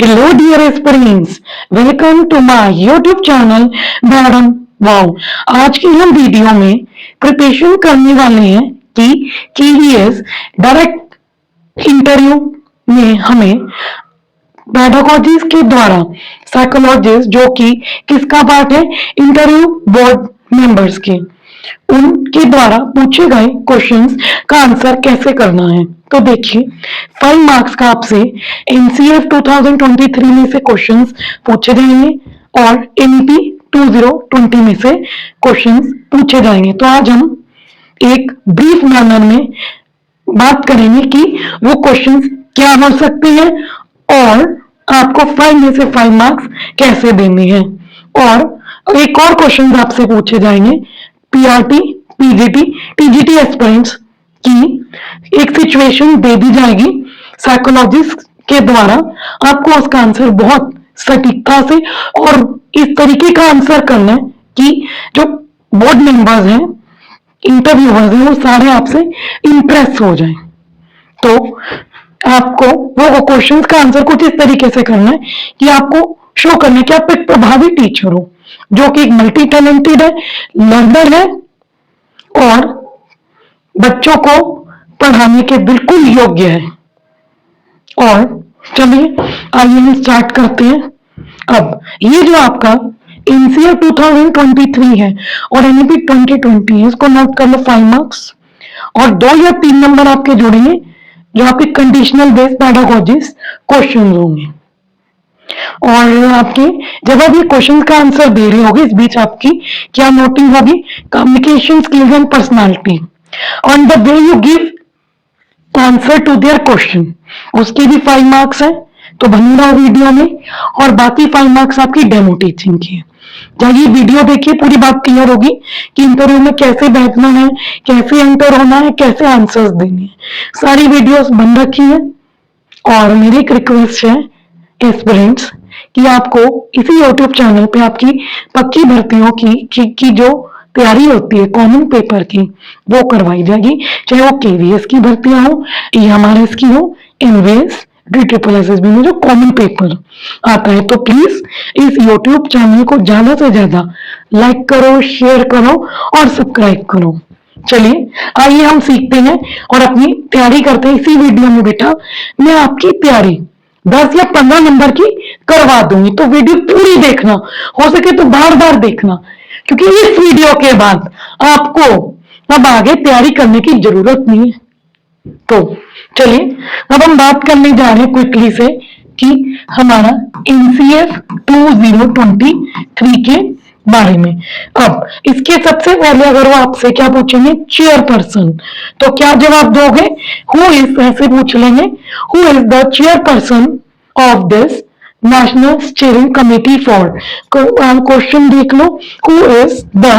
Hello dear aspirants, welcome to my YouTube channel madam wow. आज की हम video में प्रिपरेशन करने वाले हैं कि KVS डायरेक्ट इंटरव्यू में हमें पेडागोजिस्ट के द्वारा साइकोलॉजिस्ट जो कि किसका पार्ट है, इंटरव्यू बोर्ड मेंबर्स के, उनके द्वारा पूछे गए क्वेश्चंस का आंसर कैसे करना है। तो देखिए 5 मार्क्स का आपसे एनसीएफ 2023 में से क्वेश्चंस पूछे जाएंगे और एनईपी 2020 में से क्वेश्चंस पूछे जाएंगे। तो आज हम एक ब्रीफ मैनर में बात करेंगे कि वो क्वेश्चंस क्या हो सकते हैं और आपको 5 में से 5 मार्क्स कैसे देने हैं। और एक और क्वेश्चन आपसे पूछे जाएंगे पीआरटी, पीजीटी, टीजीटी एस्पिरेंट्स की एक सिचुएशन दे दी जाएगी साइकोलॉजिस्ट के द्वारा, आपको उसका आंसर बहुत सटीकता से और इस तरीके का आंसर करना है कि जो बोर्ड मेंबर्स हैं, इंटरव्यूअर्स हैं, वो सारे आपसे इंप्रेस हो जाएं। तो आपको वो क्वेश्चंस का आंसर कुछ इस तरीके से करना है कि आपको शो करना है कि आप एक प्रभावी टीचर हो जो कि एक मल्टी टैलेंटेड है, लर्नर है और बच्चों को पढ़ाने के बिल्कुल योग्य है। और चलिए आइए हम स्टार्ट करते हैं। अब ये जो आपका एनसीआर 2023 है और एनईपी 2020 है, इसको नोट कर लो 5 मार्क्स और 2 या 3 नंबर आपके जुड़ेंगे जो आपके कंडीशनल बेस्ड पेडागोजिस्ट क्वेश्चन होंगे। और आपके जब आप ये क्वेश्चन का आंसर दे रहे होगे, इस बीच आपकी क्या नोटिंग होगी, communication skills and personality on the way you give answer to their question, उसके भी 5 मार्क्स है। तो बनी रहो वीडियो में और बाकी 5 मार्क्स आपकी डेमो टीचिंग की है। जब ये वीडियो देखिए पूरी बात क्लियर होगी कि इंटरव्यू में कैसे बैठना है, कैसे एंटर होना है, कैसे आंसर्स देने हैं। सारी वीडियोस बन रखी है और मेरी एक रिक्वेस्ट है एस्पिरेंट्स कि आपको इसी YouTube चैनल पे आपकी पक्की भर्तियों की जो तैयारी होती है कॉमन पेपर की, वो करवाई जाएगी, चाहे वो केवीएस की भर्तियां हो या एमआरएस की हो, एमवीएस, DSSB में जो कॉमन पेपर आता है। तो प्लीज इस YouTube चैनल को ज्यादा से ज्यादा लाइक करो, शेयर करो और सब्सक्राइब करो। चलिए आइए हम सीखते हैं और अपनी तैयारी करते हैं। इसी वीडियो में बेटा मैं आपकी तैयारी 10 या 15 नंबर की करवा दूंगी, तो वीडियो पूरी देखना, हो सके तो बार बार देखना, क्योंकि इस वीडियो के बाद आपको अब आगे तैयारी करने की जरूरत नहीं है। तो चलिए अब हम बात करने जा रहे हैं क्विकली से कि हमारा एनसीएफ 2023 के बारे में। अब इसके सबसे पहले अगर वो आपसे क्या पूछेंगे, चेयरपर्सन, तो क्या जवाब दोगे, हु इज, ऐसे पूछ लेंगे, who is the chairperson of this national steering committee for, question देख लो, who is the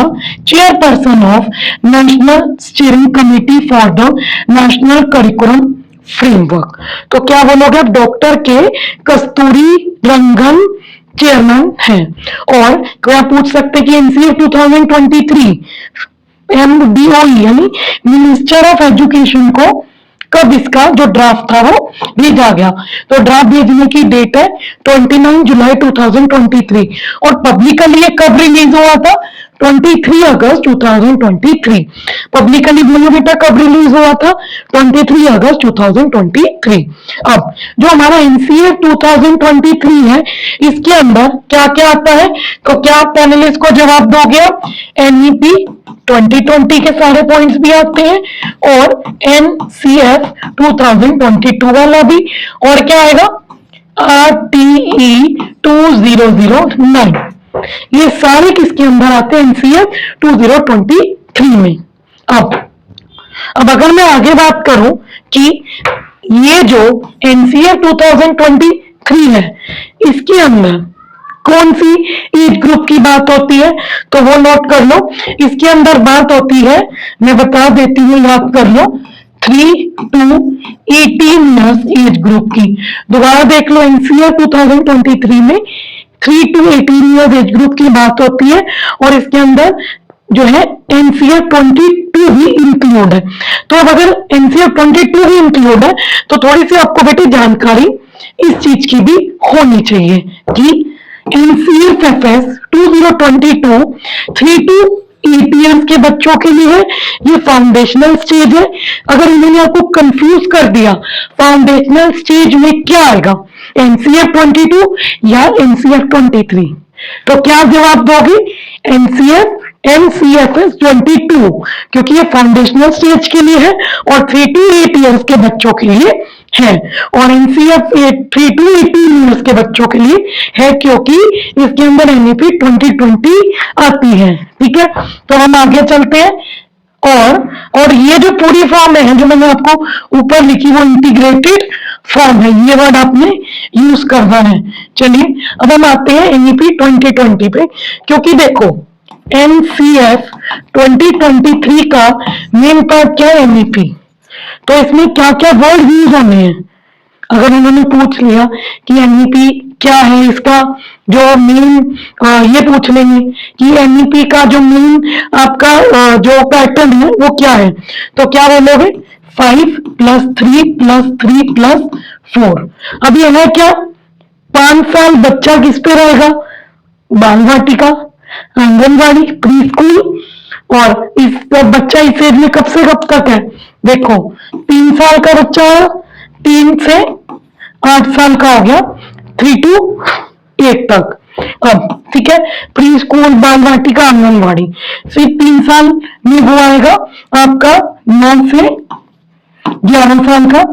chairperson of national steering committee for the national curriculum framework. तो क्या बोलोगे आप, डॉक्टर के कस्तूरी रंगन चेयरमैन है। और क्या पूछ सकते हैं कि एनसीएफ 2023 MDOE यानी मिनिस्टर ऑफ एजुकेशन को कब इसका जो ड्राफ्ट था वो भेजा गया, तो ड्राफ्ट भेजने की डेट है 29 जुलाई 2023 और पब्लिकली ये कब रिलीज हुआ था, 23 अगस्त 2023। पब्लिकली बोलो बेटा कब रिलीज हुआ था, 23 अगस्त 2023। अब जो हमारा एनसीए 2023 है, इसके अंदर क्या क्या आता है, तो क्या आप पैनलिस्ट को जवाब दोगे आप, एनईपी 2020 के सारे पॉइंट्स भी आते हैं और एनसीएफ 2022 वाला भी, और क्या आएगा RTE 2009, ये सारे किसके अंदर आते हैं, एनसीएफ 2023 में। अब अगर मैं आगे बात करूं कि ये जो एनसीएफ 2023 है, इसके अंदर कौन सी एज ग्रुप की बात होती है, तो वो नोट कर लो। इसके अंदर बात होती है, मैं बता देती हूँ, याद कर लो, 3 to 18 ईयर्स एज ग्रुप की। दोबारा देख लो, एनसीआर 2023 में 3 to 18 ईयर्स एज ग्रुप की बात होती है और इसके अंदर जो है एनसीआर 22 भी इंक्लूड है। तो अब अगर एनसीआर 22 भी इंक्लूड है तो थोड़ी सी आपको बेटी जानकारी इस चीज की भी होनी चाहिए कि NCFFS 2022 3 to 8 ईयर्स के बच्चों के लिए है, ये फाउंडेशनल स्टेज है। अगर इन्होंने आपको कंफ्यूज कर दिया फाउंडेशनल स्टेज में क्या आएगा, NCF 22 या NCF 23, तो क्या जवाब दोगे? NCFS 22, क्योंकि ये फाउंडेशनल स्टेज के लिए है और 3 to 8 ईयर्स के बच्चों के लिए है, और NCF 3 to 18 ईयर्स के बच्चों के लिए है, क्योंकि इसके अंदर NEP 2020 आती है। ठीक है, तो हम आगे चलते हैं। और ये जो पूरी फॉर्म है जो मैंने आपको ऊपर लिखी वो इंटीग्रेटेड फॉर्म है, ये वर्ड आपने यूज करना है। चलिए अब हम आते हैं NEP 2020 पे, क्योंकि देखो NCF 2023 का मेन पार्ट क्या है, NEP, तो इसमें क्या क्या वर्ड यूज होने हैं। अगर उन्होंने पूछ लिया कि NEP क्या है, इसका जो मेन ये पूछ लेंगे कि NEP का जो मेन आपका जो पैटर्न है वो क्या है, तो क्या बोलोगे? 5 + 3 + 3 + 4। अब ये है क्या, 5 साल बच्चा किस पे रहेगा? बाल वाटिका, आंगनबाड़ी, प्री स्कूल, और इस बच्चा इस एज में कब से कब तक है? देखो 3 साल का बच्चा है, 3 से 8 साल का हो गया, 3 to 8 तक। अब ठीक है, प्री स्कूल, बाल वाटिका, आंगनबाड़ी, फिर 3 साल में वो आएगा आपका 9 से 11 साल का।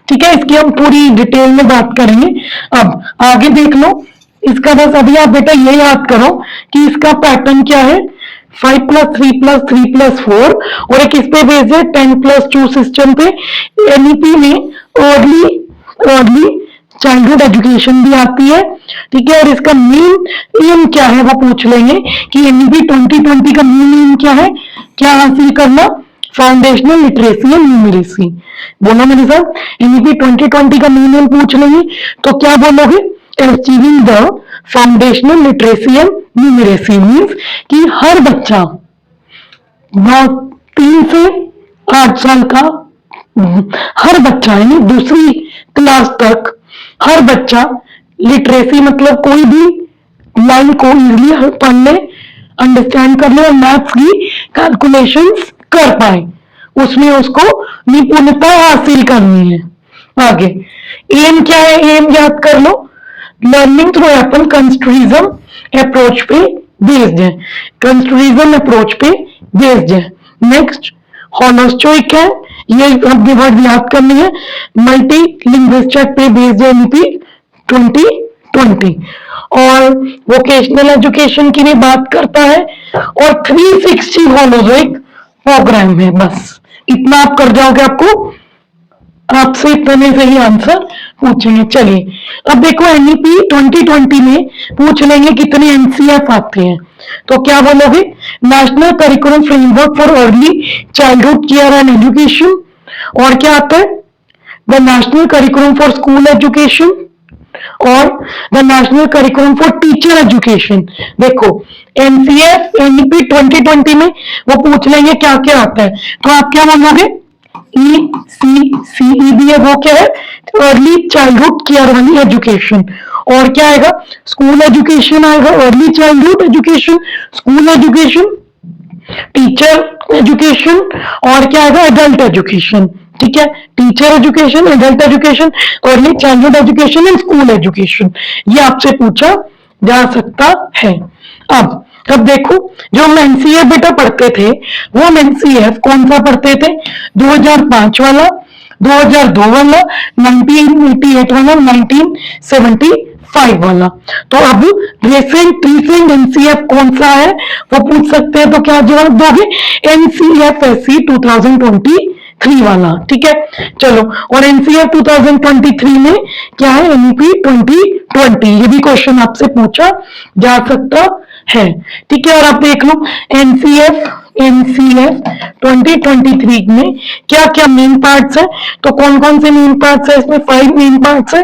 ठीक है, इसकी हम पूरी डिटेल में बात करेंगे। अब आगे देख लो, इसका बस अभी आप बेटा ये याद करो कि इसका पैटर्न क्या है, 5 + 3 + 3 + 4, और एक इस पे बेस्ड है 10 + 2 सिस्टम पे। NEP में अर्ली चाइल्डहुड एजुकेशन भी आती है। ठीक है, और इसका मेन एम क्या है वो पूछ लेंगे कि NEP 2020 का मेन एम क्या है, क्या हासिल करना? Foundational literacy and numeracy. बोलो मेरे साथ, NEP 2020 का मेन एम पूछ लेंगे तो क्या बोलोगे? Achieving the foundational literacy and numeracy means कि हर बच्चा 3 से 8 साल का हर बच्चा, यानी दूसरी क्लास तक हर बच्चा लिटरेसी मतलब कोई भी लाइन को इजीली पढ़ ले, अंडरस्टैंड कर ले और मैथ्स की कैलकुलेशंस कर पाए, उसमें उसको निपुणता हासिल करनी है। आगे एम क्या है, एम याद कर लो, learning through apple constructivism approach पे बेस्ड है, कंस्ट्रक्टिविज्म अप्रोच पे बेस्ड है। नेक्स्ट होलोस्टोइक है, ये अपने वर्ड याद करनी है, मल्टी लिंग्विस्टिक पे बेस्ड है NEP 2020, और वोकेशनल एजुकेशन की भी बात करता है, और 360 होलोजोइक प्रोग्राम है। बस इतना आप कर जाओगे, आपसे इतने से ही आंसर पूछेंगे। चलिए अब देखो NEP 2020 में पूछ लेंगे कितने NCF आते हैं, तो क्या बोलोगे? National curriculum framework for early childhood care and education, और क्या आता है? The national curriculum for school education, और the national curriculum for teacher education. देखो NCF NEP 2020 में वो पूछ लेंगे क्या क्या आता है, तो आप क्या बोलोगे? ECCE है, वो क्या है? अर्ली चाइल्डहुड केयर वाली एजुकेशन। और क्या आएगा? स्कूल एजुकेशन आएगा, early childhood education, school education, teacher education, और क्या आएगा? Adult education. ठीक है, teacher education, adult education, early childhood education and school education, ये आपसे पूछा जा सकता है। अब देखो, जो हम NCF बेटा पढ़ते थे वो हम NCF कौन सा पढ़ते थे? 2005 वाला, 2002 वाला, 1988 वाला, 1975 वाला। तो अब रिसेंट NCF कौन सा है वो पूछ सकते हैं, तो क्या जवाब दोगे? NCFSE 2023 वाला। ठीक है, चलो, और NCF 2023 में क्या है? NEP 2020, ये भी क्वेश्चन आपसे पूछा जा सकता है। ठीक है, और आप देख लो NCF 2023 में क्या क्या मेन पार्ट्स है, तो कौन कौन से मेन पार्ट्स है इसमें? 5 मेन पार्ट्स है।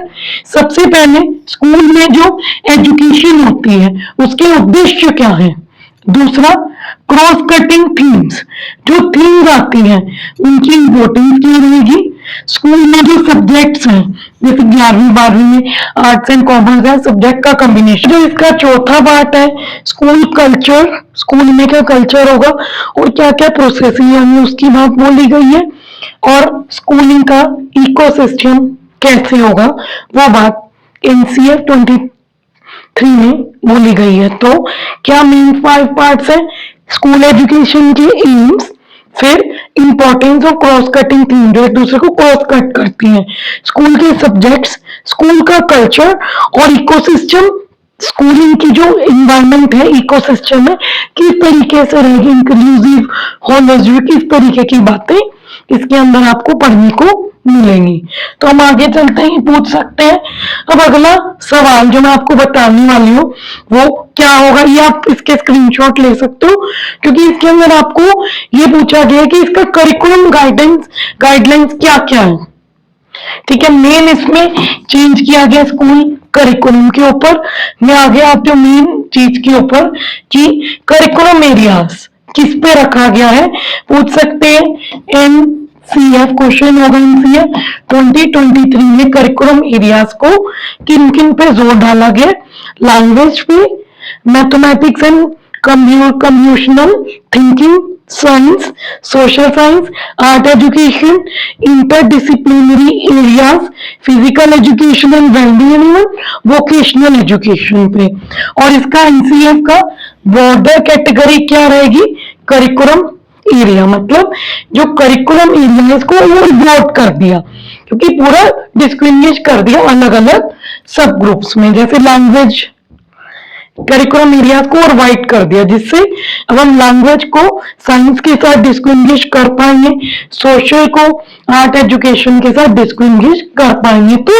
सबसे पहले स्कूल में जो एजुकेशन होती है उसके उद्देश्य क्या है। दूसरा, क्रॉस कटिंग थीम्स, जो थीम्स आती हैं उनकी इंपॉर्टेंस क्या रहेगी। स्कूल में जो सब्जेक्ट्स हैं, जैसे 11वीं 12वीं में आर्ट्स एंड कॉमर्स है, सब्जेक्ट का कॉम्बिनेशन। जो इसका चौथा पार्ट है स्कूल कल्चर, स्कूल में क्या कल्चर होगा और क्या क्या प्रोसेसिंग यानी उसकी बात बोली गई है, और स्कूलिंग का इकोसिस्टम कैसे होगा वो बात एनसीएफ 23 में बोली गई है। तो क्या मेन 5 पार्ट्स है? स्कूल एजुकेशन के एम्स, फिर importance of cross cutting theme जो एक दूसरे को क्रॉस कट करती हैं, स्कूल के सब्जेक्ट्स, स्कूल का कल्चर और इकोसिस्टम, स्कूलिंग की जो इन्वायरमेंट है, इकोसिस्टम है, किस तरीके से रहेगी, इंक्लूसिव होमोजिव, किस तरीके की बातें इसके अंदर आपको पढ़ने को मिलेंगी। तो हम आगे चलते हैं, पूछ सकते हैं। अब अगला सवाल जो मैं आपको बताने वाली हूँ वो क्या होगा, ये आप इसके स्क्रीनशॉट ले सकते हो, क्योंकि इसके अंदर आपको ये पूछा गया है कि इसका करिकुलम गाइडलाइंस क्या क्या है। ठीक है, मेन इसमें चेंज किया गया स्कूल करिकुलम के ऊपर। मैं आगे आती हूँ मेन चीज के ऊपर कि करिकुलम एरियाज किस पे रखा गया है, पूछ सकते हैं। एनसीएफ क्वेश्चन होगा, एनसीएफ 2023 में करिकुलम एरियाज को किन किन पे जोर डाला गया? लैंग्वेज पे, mathematics and computational thinking, science, social science, art education, interdisciplinary areas, physical education and wellbeing and vocational education पे। और इसका एनसीएफ का बॉर्डर कैटेगरी क्या रहेगी? करिकुलम एरिया, मतलब जो करिकुलम एरिया है इसको वो ब्रॉड कर दिया, क्योंकि पूरा डिस्क्रिमिनेट कर दिया अलग अलग सब ग्रुप्स में। जैसे लैंग्वेज करिकुलम एरिया को और वाइड कर दिया, जिससे अब हम लैंग्वेज को साइंस के साथ डिस्क्रिमिनेट कर पाएंगे, सोशल को आर्ट एजुकेशन के साथ डिस्क्रिमिनेट कर पाएंगे। तो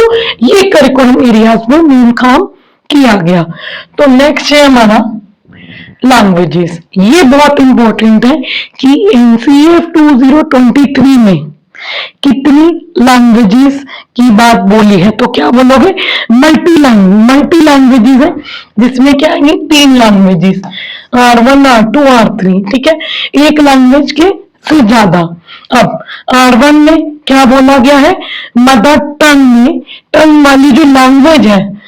ये करिकुलम एरियाज में मेन काम किया गया। तो नेक्स्ट है हमारा लैंग्वेजेस। ये बहुत इंपॉर्टेंट है कि एनसीएफ 2023 में कितनी लैंग्वेजेस की बात बोली है, तो क्या बोलोगे? मल्टी लैंग्वेजेस है, जिसमें क्या आएंगे? 3 लैंग्वेजेस, R1 R2 R3। ठीक है, एक लैंग्वेज के से ज्यादा। अब R1 में क्या बोला गया है? मदर टंग में, टंग वाली जो लैंग्वेज है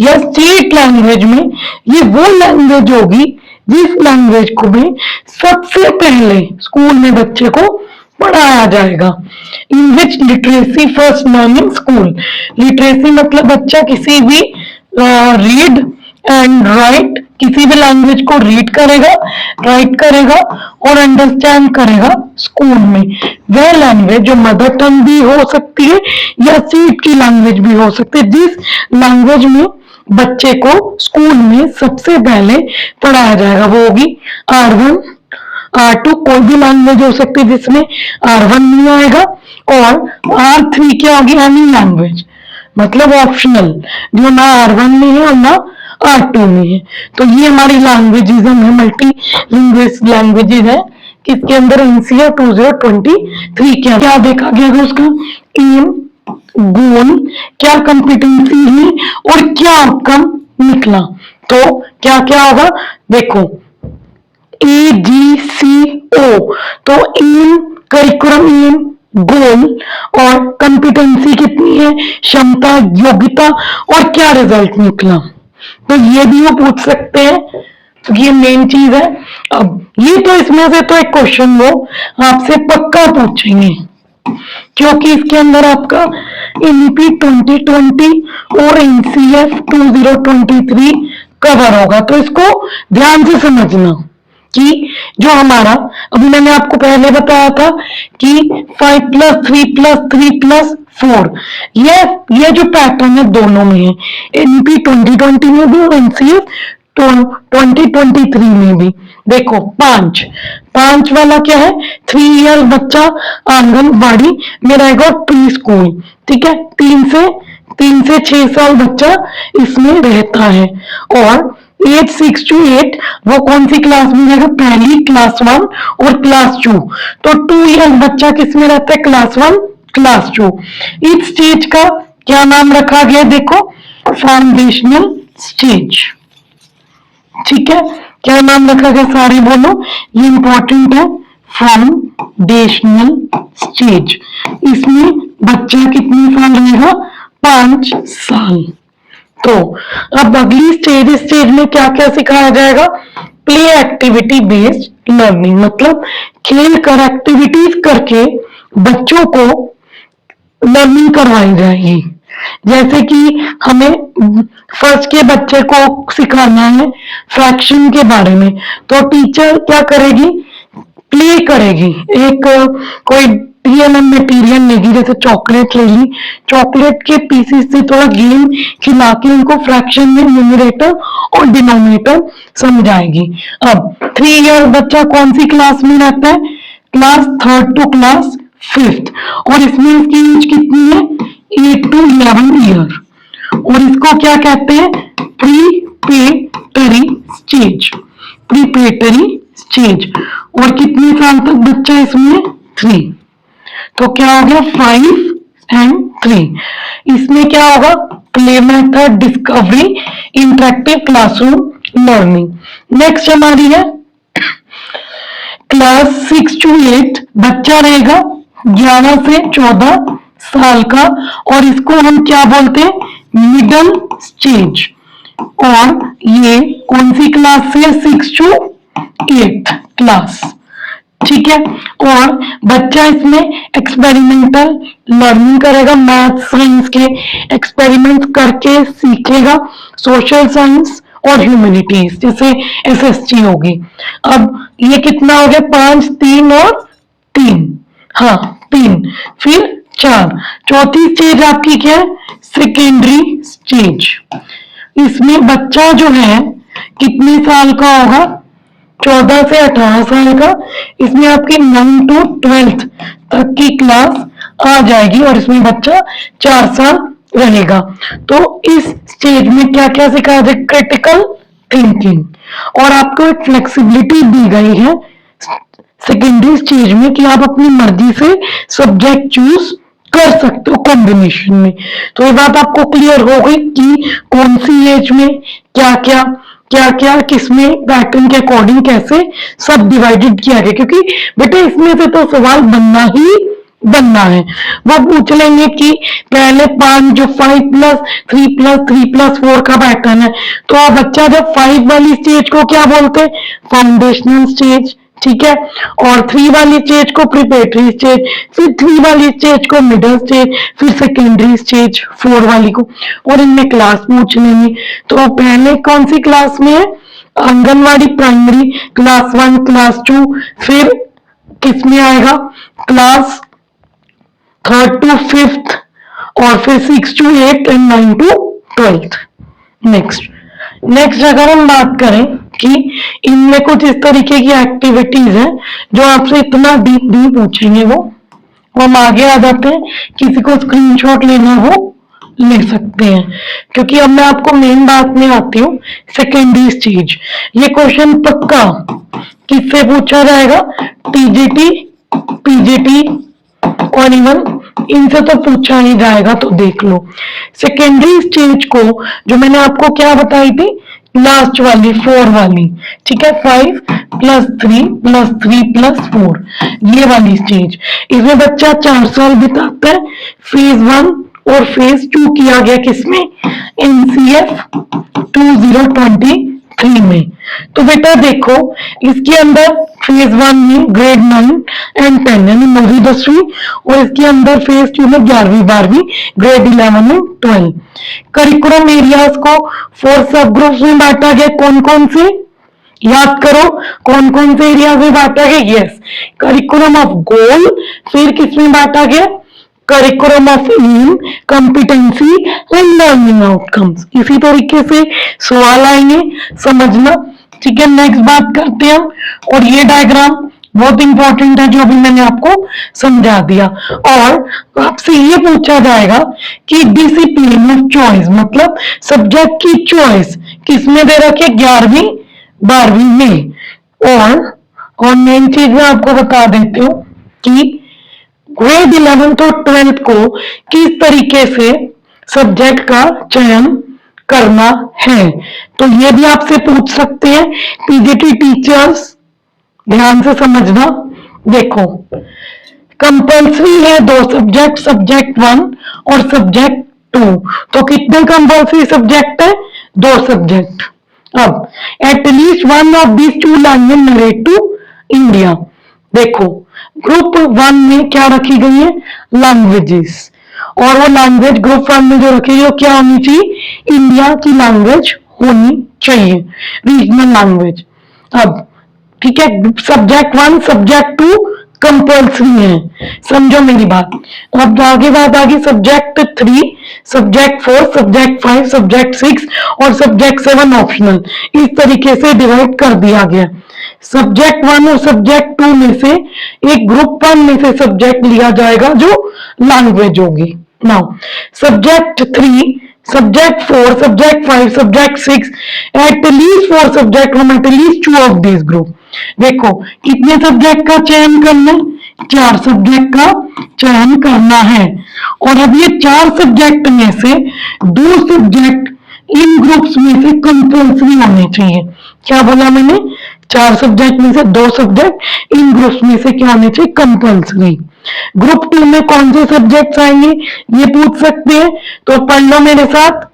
या स्टेट लैंग्वेज में, ये वो लैंग्वेज होगी जिस लैंग्वेज को भी सबसे पहले स्कूल में बच्चे को पढ़ाया जाएगा। In which literacy first learn in school. Literacy मतलब बच्चा किसी भी रीड एंड राइट, किसी भी लैंग्वेज को रीड करेगा, राइट करेगा और अंडरस्टैंड करेगा स्कूल में। वह लैंग्वेज जो मदर टंग भी हो सकती है या सीट की लैंग्वेज भी हो सकती है, जिस लैंग्वेज में बच्चे को स्कूल में सबसे पहले पढ़ाया जाएगा, वो होगी R1 R2। कोई भी लैंग्वेज हो सकती है जिसमें R1 नहीं आएगा, और R3 क्या होगी? एनी लैंग्वेज, मतलब ऑप्शनल, जो ना R1 में है और ना R2 में है। तो ये हमारी लैंग्वेजेस है, मल्टी लैंग्वेजेस है, किसके अंदर? एनसीआर 2023 के। क्या देखा गया उसका एम, गोल, क्या कॉम्पिटेंसी है और क्या आउटकम निकला? तो क्या क्या होगा देखो, AGCO, तो एम, करिकुलम एम, गोल और कॉम्पिटेंसी कितनी है? क्षमता, योग्यता और क्या रिजल्ट निकला? तो ये भी वो पूछ सकते हैं, तो ये मेन चीज है। अब ये तो इसमें से तो एक क्वेश्चन वो आपसे पक्का पूछेंगे, क्योंकि इसके अंदर आपका एनईपी 2020 और एनसीएफ 2023 कवर होगा। तो इसको ध्यान से समझना कि जो हमारा अभी मैंने आपको पहले बताया था कि 5+3+3+4, ये जो पैटर्न है दोनों में है, एनईपी 2020 में भी और एनसीएफ 2023 में भी। देखो 5 वाला क्या है? 3 ईयर बच्चा आंगनबाड़ी में रहेगा, प्री स्कूल। ठीक है, 3 से 6 साल बच्चा इसमें रहता है, और एज 6 to 8 वो कौन सी क्लास में रहेगा? पहली, क्लास 1 और क्लास 2। तो 2 ईयर बच्चा किस में रहता है? Class 1 class 2। इस स्टेज का क्या नाम रखा गया? देखो, फाउंडेशनल स्टेज। ठीक है, क्या नाम रखा गया? सारे बोलो, ये इंपॉर्टेंट है। फाउंडेशनल स्टेज, इसमें बच्चा कितने साल रहेगा? 5 साल। तो अब अगली स्टेज में क्या क्या सिखाया जाएगा? प्ले एक्टिविटी बेस्ड लर्निंग, मतलब खेल कर एक्टिविटीज करके बच्चों को लर्निंग करवाई जाएगी। जैसे कि हमें फर्स्ट के बच्चे को सिखाना है फ्रैक्शन के बारे में, तो टीचर क्या करेगी? प्ले करेगी। एक कोई डीएनएम मटेरियल लेगी, जैसे चॉकलेट ले ली, चॉकलेट के पीसेस से थोड़ा गेम खिला के उनको फ्रैक्शन में न्यूमरेटर और डिनोमिनेटर समझाएगी। अब 3 ईयर बच्चा कौन सी क्लास में रहता है? Class 3rd to class 5th, और इसमें इसकी एज कितनी है? 8 to 11 ईयर। और इसको क्या कहते हैं? प्रीपेटरी स्टेज। प्रीपेटरी स्टेज। और कितने साल तक बच्चा इसमें? 3। तो क्या हो गया? 5 and 3। इसमें क्या होगा? Play method, discovery, interactive classroom learning. Next हमारी है क्लास 6 to 8, बच्चा रहेगा 11 से 14 साल का, और इसको हम क्या बोलते हैं? Middle stage. और ये कौन सी क्लास से? 6 to 8 क्लास। ठीक है। और बच्चा इसमें एक्सपेरिमेंटल लर्निंग करेगा, मैथ साइंस के एक्सपेरिमेंट करके सीखेगा, सोशल साइंस और ह्यूमैनिटीज जैसे एसएसटी होगी। अब ये कितना हो गया? 5, 3 और 3। हाँ 3, फिर 4। चौथी स्टेज आपकी क्या है? Secondary stage. इसमें बच्चा जो है कितने साल का होगा? 14 से 18 साल का। इसमें आपकी 9 to 12th तक की क्लास आ जाएगी, और इसमें बच्चा 4 साल रहेगा। तो इस स्टेज में क्या क्या सिखाया जाए? क्रिटिकल थिंकिंग, और आपको एक फ्लेक्सिबिलिटी दी गई है सेकेंडरी स्टेज में कि आप अपनी मर्जी से सब्जेक्ट चूज कर सकते हो कॉम्बिनेशन में। तो ये बात आपको क्लियर हो गई कि कौन सी एज में क्या क्या किसमें पैटर्न के अकॉर्डिंग कैसे सब डिवाइडेड किया गया, क्योंकि बेटे इसमें से तो सवाल बनना है। वो पूछ लेंगे कि पहले 5 जो 5+3+3+4 का पैटर्न है, तो बच्चा जब 5 वाली स्टेज को क्या बोलते हैं? Foundational stage. ठीक है। और 3 वाली स्टेज को प्रिपरेटरी स्टेज, फिर 3 वाली स्टेज को मिडिल स्टेज, फिर सेकेंडरी स्टेज 4 वाली को, और इनमें क्लास पूछ लेंगे। तो पहले कौन सी क्लास में है? आंगनवाड़ी प्राइमरी क्लास 1 क्लास 2, फिर किसमें आएगा? क्लास 3rd to 5th, और फिर 6 to 8 and 9 to 12th। Next अगर हम बात करें कि इनमें कुछ इस तरीके की एक्टिविटीज हैं जो आपसे इतना डीप पूछेंगे, वो हम आगे आ जाते हैं। किसी को स्क्रीनशॉट लेना हो ले सकते हैं, क्योंकि अब मैं आपको मेन बात में आती हूँ। सेकेंडरी स्टेज, ये क्वेश्चन पक्का किससे पूछा जाएगा? टीजीटी, पीजीटी और इवन इनसे तो पूछा ही जाएगा। तो देख लो सेकेंडरी स्टेज को, जो मैंने आपको क्या बताई थी, लास्ट वाली 4 वाली, ठीक है, 5+3+3+4 ये वाली स्टेज। इसमें बच्चा 4 साल बिताता है। फेज 1 और फेज 2 किया गया किसमें? एनसीएफ 2023 में। तो बेटा देखो इसके अंदर फेज 1 में ग्रेड 9 एंड 10 यानी 9वीं 10वीं, और इसके अंदर फेज 2 में 11वीं 12वीं, ग्रेड 11 एंड 12। करिकुलम एरियाज को 4 सब ग्रुप्स में बांटा गया। कौन कौन से? याद करो कौन कौन से एरियाज में बांटा गया? यस, करिकुलम ऑफ गोल, फिर किसमें बांटा गया? Curriculum of aim, competency and learning outcomes. इसी तरीके से सवाल आएंगे, समझना। ठीक है, नेक्स्ट बात करते हैं हम। और ये डायग्राम बहुत इंपॉर्टेंट है जो अभी मैंने आपको समझा दिया। और आपसे ये पूछा जाएगा कि डिसिप्लिन ऑफ चॉइस, मतलब सब्जेक्ट की चॉइस किसमें दे रखी है? 11वीं 12वीं में। और मेन चीज मैं आपको बता देती हूँ कि ग्रेड 11th और 12th को किस तरीके से सब्जेक्ट का चयन करना है, तो ये भी आपसे पूछ सकते हैं। पीजीटी टीचर्स ध्यान से समझना। देखो कंपल्सरी है दो सब्जेक्ट, सब्जेक्ट 1 और सब्जेक्ट 2। तो कितने कंपल्सरी सब्जेक्ट है? दो सब्जेक्ट। अब at least one of this two language native to India. देखो ग्रुप 1 में क्या रखी गई है? लैंग्वेजेस। और वो लैंग्वेज ग्रुप 1 में जो रखी गई वो क्या होनी चाहिए? इंडिया की लैंग्वेज होनी चाहिए, रीजनल लैंग्वेज। अब ठीक है, सब्जेक्ट 1 सब्जेक्ट 2 कंपल्सरी है, समझो मेरी बात। अब आगे बात आ गई सब्जेक्ट 3, सब्जेक्ट 4, सब्जेक्ट 5, सब्जेक्ट 6 और सब्जेक्ट 7 ऑप्शनल। इस तरीके से डिवाइड कर दिया गया। सब्जेक्ट 1 और सब्जेक्ट 2 में से एक ग्रुप 1 में से सब्जेक्ट लिया जाएगा जो लैंग्वेज होगी। Now subject 3, subject 4, subject 5, subject 6, at least 4 subject from at least 2 of this group. देखो कितने सब्जेक्ट का चयन करना है? 4 सब्जेक्ट का चयन करना है। और अब ये 4 सब्जेक्ट में से 2 सब्जेक्ट इन ग्रुप्स में से कंपल्सरी होने चाहिए। क्या बोला मैंने? 4 सब्जेक्ट में से 2 सब्जेक्ट इन ग्रुप्स में से क्या होने चाहिए? कंपल्सरी। ग्रुप 2 में कौन से सब्जेक्ट्स आएंगे ये पूछ सकते हैं, तो पढ़ लो मेरे साथ।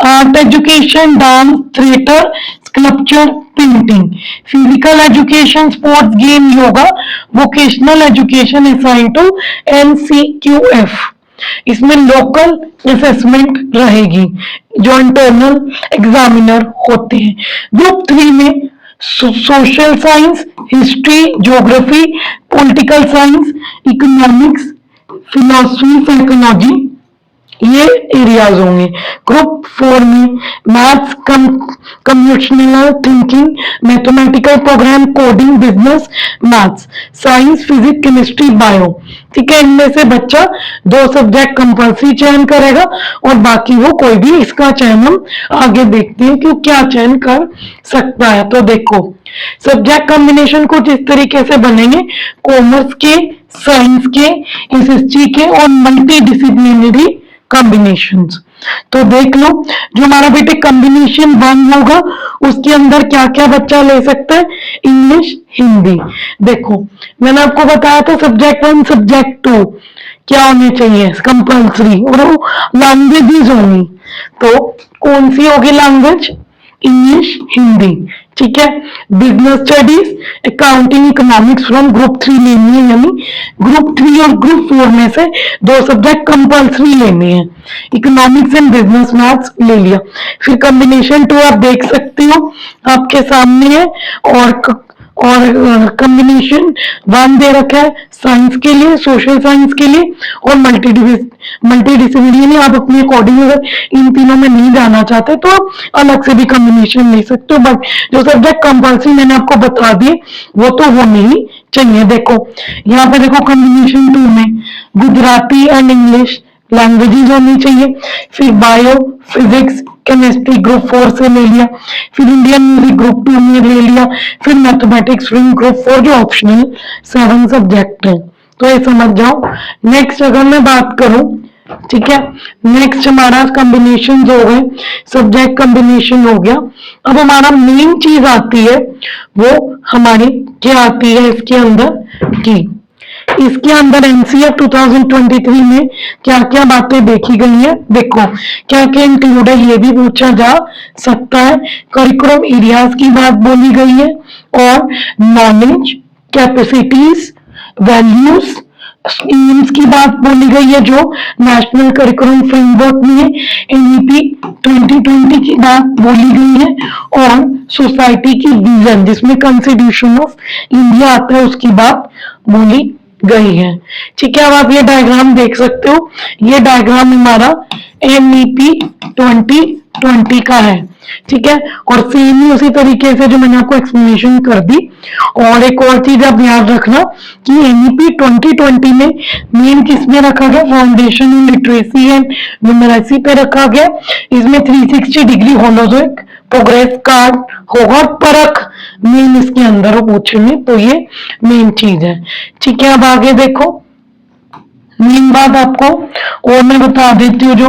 Art education, dance, theatre, sculpture, painting, physical education, sports, game, yoga, vocational education assign to NCQF। इसमें लोकल असेसमेंट रहेगी जो इंटरनल एग्जामिनर होते हैं। ग्रुप 3 में social science, history, geography, political science, economics, philosophy, psychology, ये एरियाज होंगे। Group 4 में maths, computational thinking, mathematical program, coding, business maths, science, physics, chemistry, bio. ठीक है, इनमें से बच्चा 2 सब्जेक्ट कंपल्सरी चयन करेगा और बाकी वो कोई भी इसका चयन हम आगे देखते हैं कि वो क्या चयन कर सकता है। तो देखो सब्जेक्ट कॉम्बिनेशन कुछ इस तरीके से बनेंगे, कॉमर्स के, साइंस के, SST के और मल्टी डिसिप्लिनरी कॉम्बिनेशंस। तो देख लो जो हमारा बेटे कॉम्बिनेशन 1 होगा उसके अंदर क्या क्या बच्चा ले सकता है? इंग्लिश, हिंदी। देखो मैंने आपको बताया था सब्जेक्ट 1 सब्जेक्ट 2 क्या होने चाहिए? कंपल्सरी, और वो लैंग्वेजेस होंगी। तो कौन सी होगी लैंग्वेज? इंग्लिश, हिंदी। ठीक है, business studies, accounting, economics from group 3 लेनी है, यानी ग्रुप 3 और ग्रुप 4 में से 2 सब्जेक्ट कंपल्सरी लेने हैं। इकोनॉमिक्स एंड बिजनेस मैथ्स ले लिया। फिर कॉम्बिनेशन 2 आप देख सकते हो आपके सामने है, और कॉम्बिनेशन 1 दे रखा है साइंस के लिए, सोशल साइंस के लिए और मल्टी डिसिप्लिनरी। आप अपने अकॉर्डिंग अगर इन तीनों में नहीं जाना चाहते तो आप अलग से भी कॉम्बिनेशन ले सकते हो, बट जो सब्जेक्ट कंपल्सरी मैंने आपको बता दिए वो तो होने ही चाहिए। देखो यहाँ पे देखो कॉम्बिनेशन 2 में गुजराती एंड इंग्लिश लैंग्वेजेस होनी चाहिए। फिर बायो, फिजिक्स, केमिस्ट्री ग्रुप 4 से ले लिया। फिर इंडियन म्यूजिक ग्रुप 2 में ले लिया। फिर मैथमेटिक्स ग्रुप 4 जो ऑप्शनल 7 सब्जेक्ट है। तो ये समझ जाओ। नेक्स्ट अगर मैं बात करूं, ठीक है, नेक्स्ट हमारा कॉम्बिनेशन हो गए, सब्जेक्ट कॉम्बिनेशन हो गया। अब हमारा मेन चीज आती है वो हमारी क्या आती है इसके अंदर की, इसके अंदर NCF 2023 में क्या क्या बातें देखी गई है। देखो क्या क्या इंक्लूड है ये भी पूछा जा सकता है। करिकुलम एरियाज की बात बोली गई है और नॉलेज, कैपेसिटीज, वैल्यूज, एम्स की बात बोली गई है जो नेशनल करिकुलम फ्रेमवर्क में NEP 2020 की बात बोली गई है और सोसाइटी की विजन जिसमें कॉन्स्टिट्यूशन ऑफ इंडिया आता है उसकी बात बोली गई है। ठीक है, अब आप ये डायग्राम देख सकते हो। ये डायग्राम हमारा NEP 2020 का है। ठीक है, और सेम ही उसी तरीके से जो मैंने आपको एक्सप्लेनेशन कर दी। और एक और चीज आप याद रखना कि NEP 2020 में मेन किस में रखा गया? Foundation in literacy and numeracy पे रखा गया। इसमें 360 डिग्री होलोजोइक प्रोग्रेस कार्ड होगा और परख मेन इसके अंदर पूछेंगे, तो ये मेन चीज है। ठीक है, अब आगे देखो मेन बात आपको और मैं बता देती हूँ जो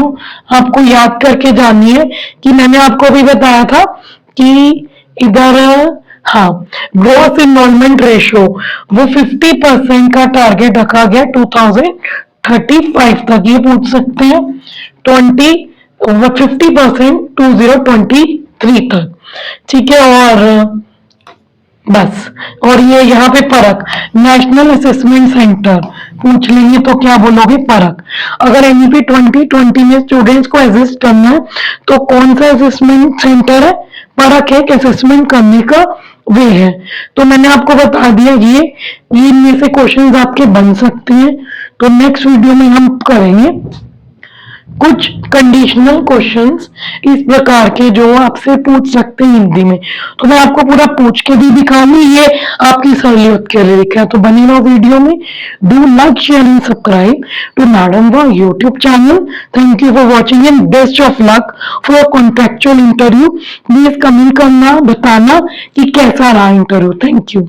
आपको याद करके जानी है कि मैंने आपको भी बताया था कि इधर हाँ, ग्रोथ इनरोलमेंट रेशो वो 50% का टारगेट रखा गया 2035 तक, ये पूछ सकते हैं 50% 2023 तक, ठीक है। और बस, और ये यहाँ पे परख, नेशनल असेसमेंट सेंटर पूछ लेंगे तो क्या बोलोगे, परख। अगर एनईपी 2020 में स्टूडेंट्स को असिस्ट करना है तो कौन सा असेसमेंट सेंटर है, परख है, असेसमेंट करने का वे है। तो मैंने आपको बता दिया ये इनमें से क्वेश्चंस आपके बन सकते हैं। तो नेक्स्ट वीडियो में हम करेंगे कुछ कंडीशनल क्वेश्चंस इस प्रकार के जो आपसे पूछ सकते हैं हिंदी में। तो मैं आपको पूरा पूछ के भी दिखाऊंगी, ये आपकी सहूलियत के लिए लिखा है। तो बनी रहो वीडियो में। Do like share and subscribe to madam व YouTube channel. Thank you for watching and best of luck for contractual interview. Please comment करना, बताना कि कैसा रहा इंटरव्यू। Thank you.